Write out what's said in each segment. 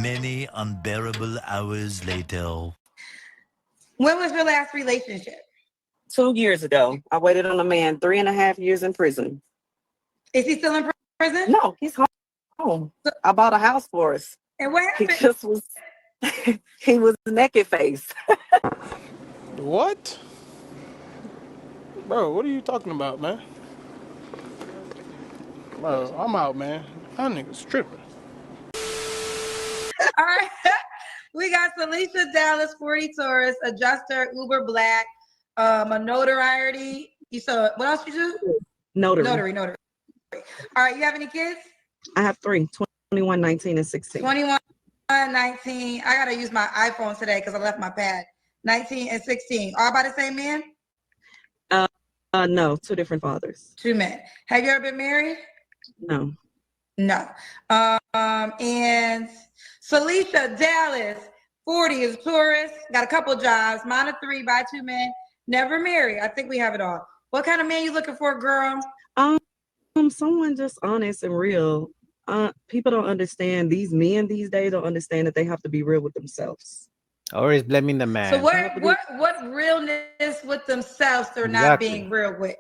Many unbearable hours later. When was your last relationship? 2 years ago, I waited on a man 3.5 years in prison. Is he still in prison? No, he's home. I bought a house for us. And what He happened? just was, he was naked face. What? Bro, what are you talking about, man? Bro, I'm out, man. That nigga's tripping. All right. We got Salisha Dallas, 40 Taurus, adjuster, Uber Black, a notoriety. You saw what else you do? Notary. Notary. All right, you have any kids? I have 3, 21, 19, and 16. 21, 19. I gotta use my iPhone today because I left my pad. 19 and 16. All by the same man? No, 2 different fathers. 2 men. Have you ever been married? No. No. And Salisha Dallas, 40 is a tourist, got a couple jobs, mine are 3 by 2 men, never married. I think we have it all. What kind of man you looking for, girl? Someone just honest and real. People don't understand, these men these days don't understand that they have to be real with themselves. Always blaming the man. So what realness with themselves they're not being real with?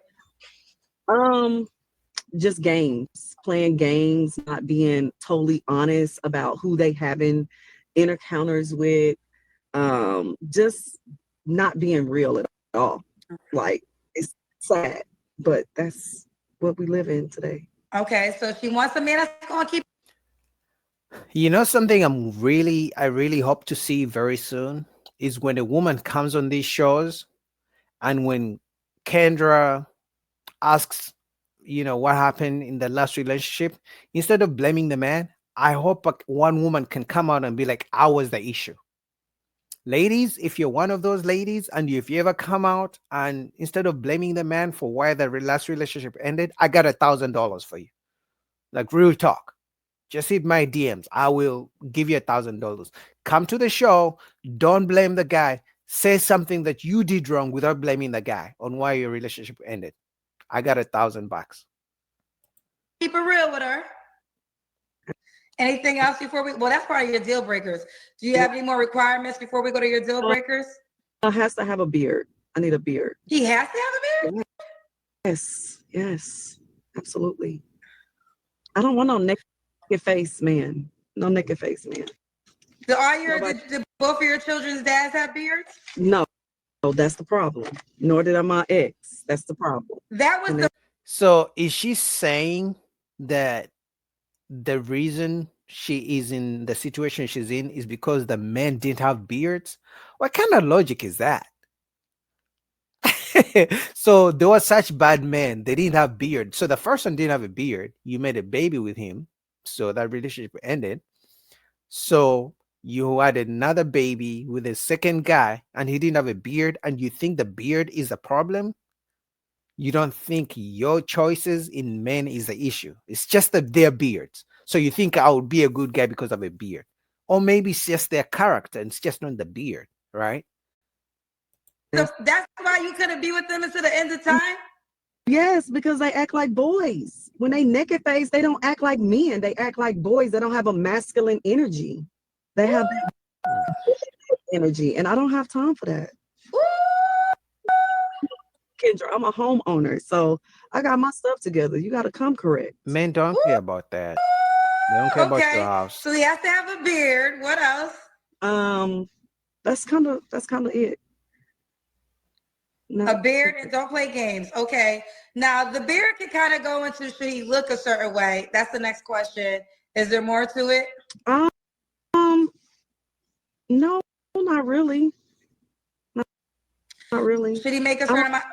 Just games, playing games, not being totally honest about who they having encounters with, just not being real at all. Like, it's sad, but that's what we live in today. Okay, so she wants a man that's gonna keep. You know something I really hope to see very soon is when a woman comes on these shows and when Kendra asks, what happened in the last relationship, instead of blaming the man, I hope one woman can come out and be like, I was the issue. Ladies, if you're one of those ladies and if you ever come out and instead of blaming the man for why the last relationship ended, I got $1,000 for you. Like, real talk. Just hit my DMs. I will give you $1,000. Come to the show. Don't blame the guy. Say something that you did wrong without blaming the guy on why your relationship ended. I got $1,000. Keep it real with her. Anything else before we? Well, that's part of your deal breakers. Do you have any more requirements before we go to your deal breakers? Has to have a beard. I need a beard. He has to have a beard? Yes, absolutely. I don't want no naked face man. No naked face man. Did both of your children's dads have beards? No, that's the problem. Nor did my ex. That's the problem. That was So is she saying that the reason she is in the situation she's in is because the men didn't have beards? What kind of logic is that? So there were such bad men, they didn't have beard. So the first one didn't have a beard. You made a baby with him, so that relationship ended. So you had another baby with a second guy and he didn't have a beard, and you think the beard is the problem? You don't think your choices in men is the issue. It's just that their beards. So you think I would be a good guy because of a beard. Or maybe it's just their character and it's just not the beard, right? So that's why you couldn't be with them until the end of time? Yes, because they act like boys. When they naked face, they don't act like men. They act like boys. They don't have a masculine energy. They have energy, and I don't have time for that. Kendra, I'm a homeowner, so I got my stuff together. You got to come correct. Men don't care about that. They don't care about your house. So he has to have a beard. What else? That's kind of it. No. A beard and don't play games. Okay. Now the beard can kind of go into should he look a certain way? That's the next question. Is there more to it? No, not really. Not really. Should he make a certain amount?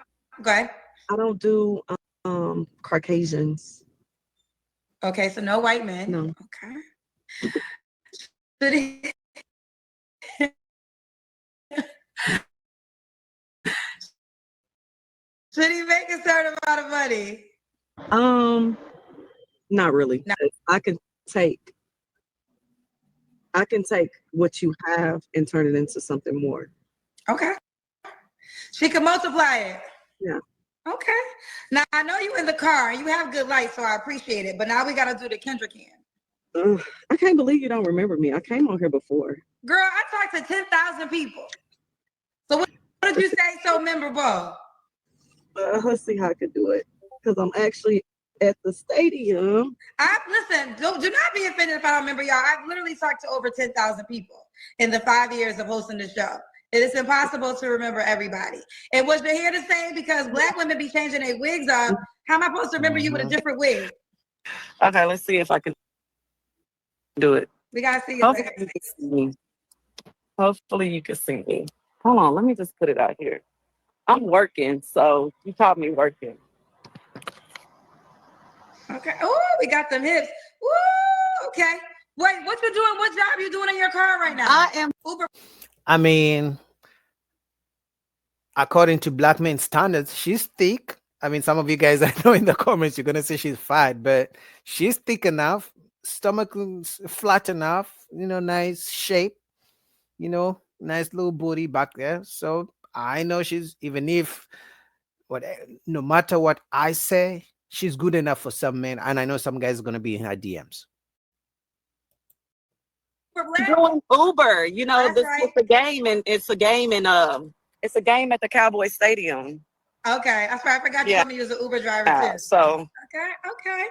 Go ahead. I don't do Caucasians. Okay, so no white men. No. Okay. Should he Should he make a certain amount of money? Not really. No. I can take what you have and turn it into something more. Okay. She can multiply it. Yeah. Okay. Now I know you in the car and you have good light, so I appreciate it. But now we gotta do the Kendra can. I can't believe you don't remember me. I came on here before. Girl, I talked to 10,000 people. So what did you say so memorable? Let's see how I could do it. Because I'm actually at the stadium. Listen, do not be offended if I don't remember y'all. I've literally talked to over 10,000 people in the 5 years of hosting the show. It is impossible to remember everybody. And what you're here to say, because Black women be changing their wigs up, how am I supposed to remember you with a different wig? Okay, let's see if I can do it. We gotta see your Hopefully you can see me. Hopefully you can see me. Hold on, let me just put it out here. I'm working, so you caught me working. Okay. Oh, we got them hips. Woo, okay. Wait, what you doing? What job you doing in your car right now? I am Uber. I mean, according to Black men standards, she's thick. I mean, some of you guys I know in the comments you're gonna say she's fat, but she's thick enough, stomach flat enough, nice shape, nice little booty back there. So I know she's, even if no matter what I say, she's good enough for some men, and I know some guys are gonna be in her DMs. doing Uber. That's This right. is a game, and it's a game at the Cowboy Stadium. Okay, that's right. I forgot you told me you was an Uber driver too. So Okay.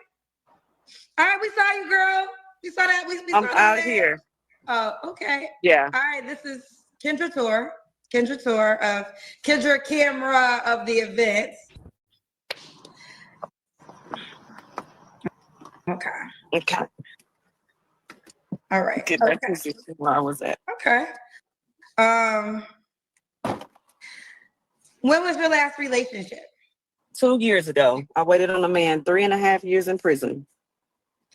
All right, we saw you, girl. We saw that. We I'm saw that out there. here. Oh, okay. Yeah. All right, this is Kendra Tour of Kendra Camera of the events. Okay. Okay. All right. Get back to where I was at. Okay. When was your last relationship? 2 years ago, I waited on a man 3.5 years in prison.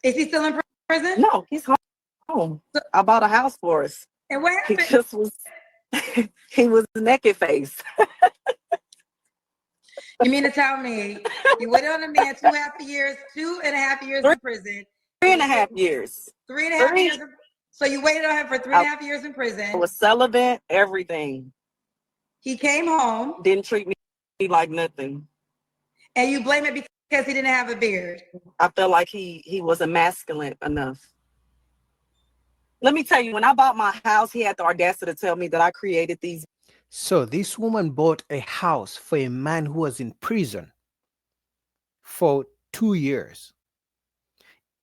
Is he still in prison? No, he's home. I bought a house for us. And what He happened? just was, he was naked face. You mean to tell me you waited on a man 2.5 years in prison? 3.5 years. 3.5 years. So you waited on him for 3.5 years in I prison. was celibate, everything. He came home. Didn't treat me like nothing. And you blame it because he didn't have a beard. I felt like he wasn't masculine enough. Let me tell you, when I bought my house, he had the audacity to tell me that I created these. So this woman bought a house for a man who was in prison for 2 years.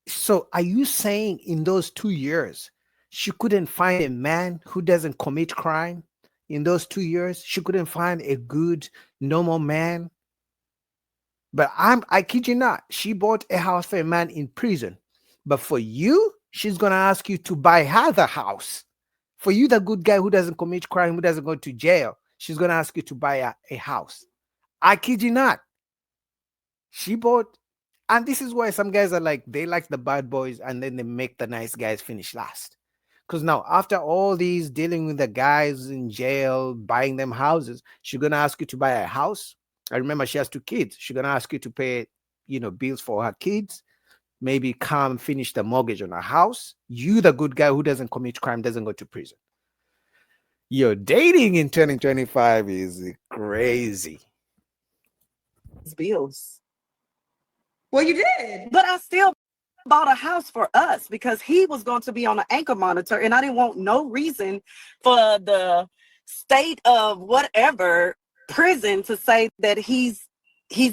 So are you saying in those 2 years, she couldn't find a man who doesn't commit crime? In those 2 years, she couldn't find a good, normal man? But I kid you not, she bought a house for a man in prison. But for you, she's going to ask you to buy her the house. For you, the good guy who doesn't commit crime, who doesn't go to jail, she's going to ask you to buy a house. I kid you not. She bought, and this is why some guys are like, they like the bad boys and then they make the nice guys finish last. Because now, after all these dealing with the guys in jail, buying them houses, she's going to ask you to buy a house. I remember she has 2 kids. She's going to ask you to pay, bills for her kids. Maybe come finish the mortgage on a house. You, the good guy who doesn't commit crime, doesn't go to prison. Your dating in 2025 is crazy. Bills. Well, you did. But I still bought a house for us because he was going to be on an ankle monitor, and I didn't want no reason for the state of whatever prison to say that he's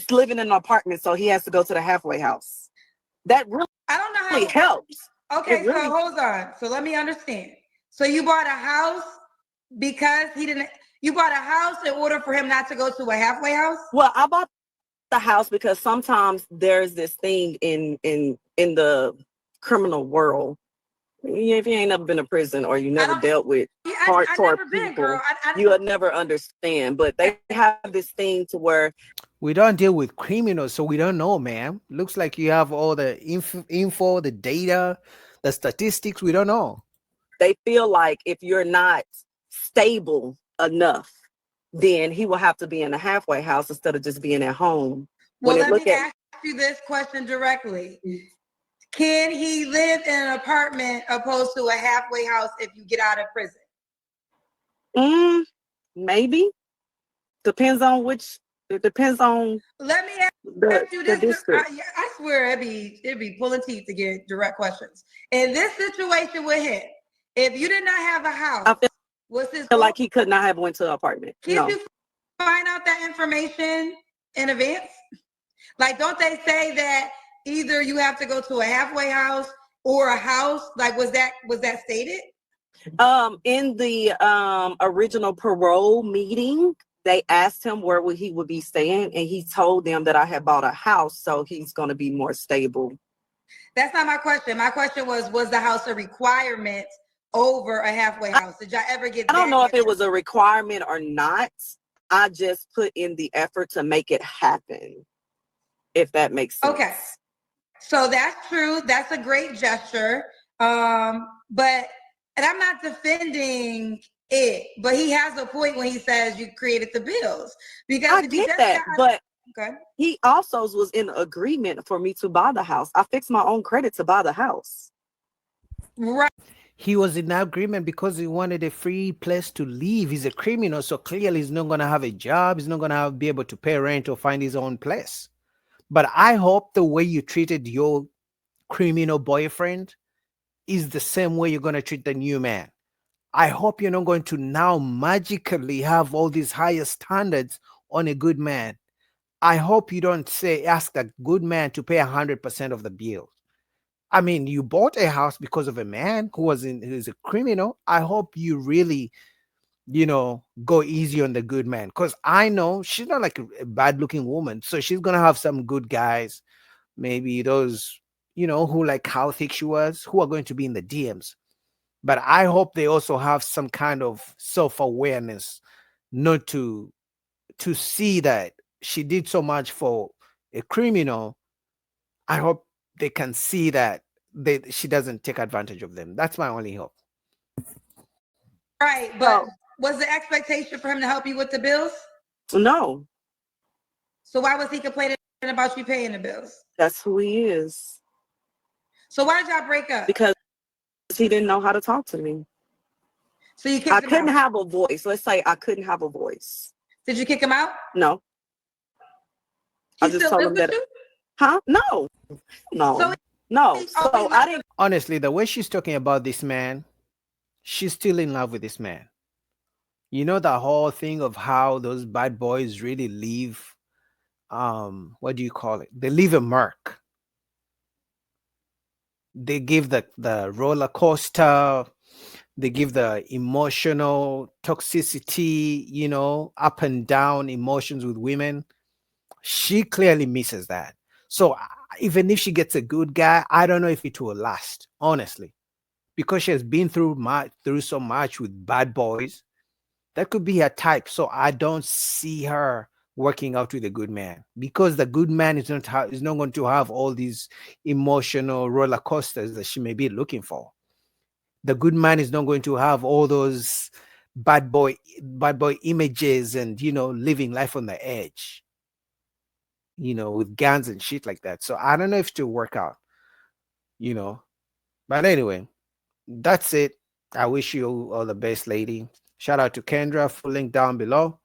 living in an apartment, so he has to go to the halfway house. That really, I don't know how helps. Okay, so hold on. So let me understand. So you bought a house because you bought a house in order for him not to go to a halfway house? Well, I bought the house because sometimes there's this thing in the criminal world. If you ain't never been to prison or you never dealt with hardcore people, you would never understand. But they have this thing to where we don't deal with criminals, so we don't know, man. Looks like you have all the info, the data, the statistics. We don't know. They feel like if you're not stable enough, then he will have to be in a halfway house instead of just being at home. Well, let me ask you this question directly. Can he live in an apartment opposed to a halfway house if you get out of prison? Maybe. Depends on which It depends on Let me ask you the this. district. I swear it'd be pulling teeth to get direct questions. In this situation with him, if you did not have a house, I was his feel like he could not have went to an apartment. Can't No. you find out that information in advance? Like, don't they say that either you have to go to a halfway house or a house? Like, was that stated? In the original parole meeting, they asked him where he would be staying, and he told them that I had bought a house, so he's going to be more stable. That's not my question. My question was the house a requirement over a halfway house? Did y'all ever get I don't know if answer? it was a requirement or not. I just put in the effort to make it happen, if that makes sense. Okay. So that's true. That's a great gesture. But and I'm not defending it, but he has a point when he says you created the bills. Because I get that, but okay. he also was in agreement for me to buy the house. I fixed my own credit to buy the house. Right. He was in agreement because he wanted a free place to live. He's a criminal, so clearly he's not going to have a job. He's not going to be able to pay rent or find his own place. But I hope the way you treated your criminal boyfriend is the same way you're going to treat the new man. I hope you're not going to now magically have all these higher standards on a good man. I hope you don't ask a good man to pay 100% of the bills. I mean, you bought a house because of a man who's a criminal. I hope you really, go easy on the good man. Because I know she's not like a bad looking woman. So she's going to have some good guys, maybe those, who like how thick she was, who are going to be in the DMs. But I hope they also have some kind of self-awareness, not to see that she did so much for a criminal. I hope they can see that she doesn't take advantage of them. That's my only hope. Right, but was the expectation for him to help you with the bills? No. So why was he complaining about you paying the bills? That's who he is. So why did y'all break up? Because he didn't know how to talk to me. So you kicked I him couldn't out. have a voice. Let's say I couldn't have a voice. Did you kick him out? No. He I just still told lives him with that. you? Huh? No. So I didn't. Honestly, the way she's talking about this man, she's still in love with this man. You know, the whole thing of how those bad boys really leave, what do you call it? They leave a mark. They give the roller coaster, they give the emotional toxicity, up and down emotions with women. She clearly misses that. So even if she gets a good guy, I don't know if it will last, honestly, because she has been through so much with bad boys. That could be her type. So I don't see her working out with a good man, because the good man is not going to have all these emotional roller coasters that she may be looking for. The good man is not going to have all those bad boy images and living life on the edge, with guns and shit like that. So I don't know if it will work out, but anyway, that's it. I wish you all the best, lady. Shout out to Kendra. Full link down below.